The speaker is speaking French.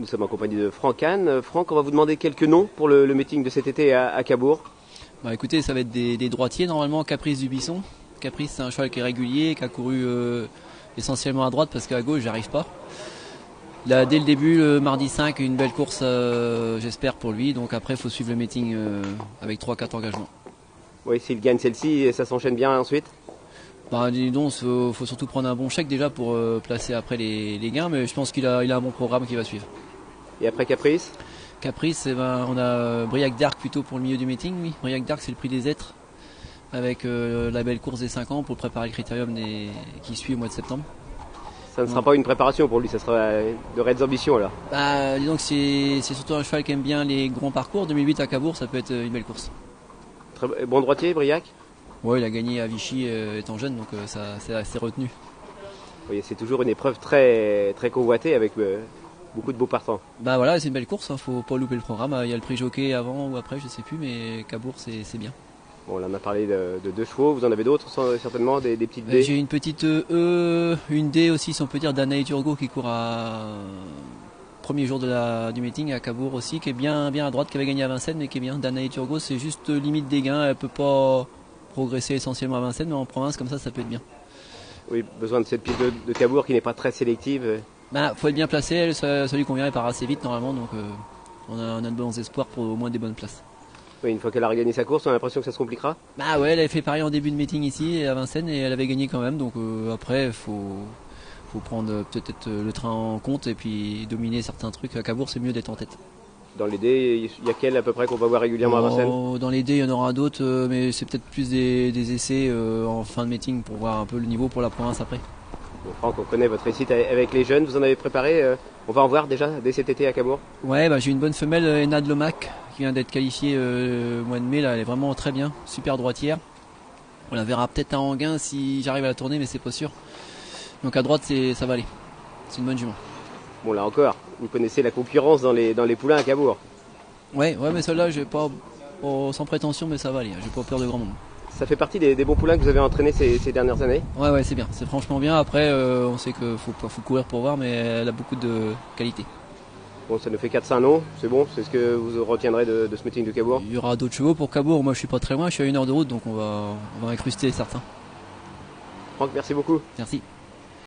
Nous sommes en compagnie de Franck Kahn. Franck, on va vous demander quelques noms pour le meeting de cet été à Cabourg. Bah écoutez, ça va être des droitiers normalement. Caprice du Buisson. Caprice, c'est un cheval qui est régulier, qui a couru essentiellement à droite parce qu'à gauche j'arrive pas. Là, dès le début, le mardi 5, une belle course j'espère pour lui. Donc après il faut suivre le meeting avec 3-4 engagements. Oui, s'il gagne celle-ci, ça s'enchaîne bien ensuite. Bah dis donc, faut surtout prendre un bon chèque déjà pour placer après les gains, mais je pense qu'il a un bon programme qui va suivre. Et après Caprice? Caprice, on a Briac d'Arc plutôt pour le milieu du meeting. Oui. Briac d'Arc, c'est le prix des êtres avec la belle course des 5 ans pour préparer le critérium qui suit au mois de septembre. Ça ne sera pas une préparation pour lui, ça sera de réelles ambitions là. Bah, dis donc, c'est surtout un cheval qui aime bien les grands parcours. 2008 à Cabourg, ça peut être une belle course. Très bon droitier, Briac? Ouais, il a gagné à Vichy étant jeune, donc ça c'est assez retenu. Oui, c'est toujours une épreuve très, très convoitée avec beaucoup de beaux partants. Bah voilà, c'est une belle course, faut pas louper le programme. Il y a le prix jockey avant ou après, je sais plus, mais Cabourg c'est bien. Bon, là on a parlé de 2 chevaux, vous en avez d'autres certainement, des petites D? J'ai une petite une D aussi, si on peut dire, d'Anaï Turgot qui court à premier jour du meeting à Cabourg aussi, qui est bien à droite, qui avait gagné à Vincennes, mais qui est bien. Danaï Turgot, c'est juste limite des gains, elle peut pas progresser essentiellement à Vincennes, mais en province comme ça peut être bien. Oui, besoin de cette piste de Cabourg qui n'est pas très sélective. Bah, faut être bien placé, ça lui convient, elle part assez vite normalement, donc on a de bons espoirs pour au moins des bonnes places. Oui, une fois qu'elle a regagné sa course, on a l'impression que ça se compliquera. Bah ouais, elle avait fait pareil en début de meeting ici à Vincennes et elle avait gagné quand même, donc après faut prendre peut-être le train en compte et puis dominer certains trucs. À Cabourg, c'est mieux d'être en tête. Dans les dés, il y a quel à peu près qu'on va voir régulièrement à Vincennes? Dans les dés, il y en aura d'autres, mais c'est peut-être plus des essais en fin de meeting pour voir un peu le niveau pour la province après. Bon, Franck, on connaît votre réussite avec les jeunes, vous en avez préparé, on va en voir déjà dès cet été à Cabourg? Ouais, bah, j'ai une bonne femelle, Ena de Lomac, qui vient d'être qualifiée au mois de mai, là, elle est vraiment très bien, super droitière. On la verra peut-être à Anguin si j'arrive à la tourner, mais c'est pas sûr. Donc à droite, ça va aller. C'est une bonne jument. Bon, là encore, vous connaissez la concurrence dans les poulains à Cabourg. Ouais, mais celle-là, j'ai pas sans prétention, mais ça va aller. J'ai pas peur de grand monde. Ça fait partie des bons poulains que vous avez entraînés ces dernières années? Ouais, c'est bien. C'est franchement bien. Après, on sait qu'il faut courir pour voir, mais elle a beaucoup de qualité. Bon, ça nous fait 4-5 noms, c'est bon, c'est ce que vous retiendrez de ce meeting de Cabourg? Il y aura d'autres chevaux pour Cabourg. Moi, je suis pas très loin, je suis à 1 heure de route, donc on va incruster certains. Franck, merci beaucoup. Merci.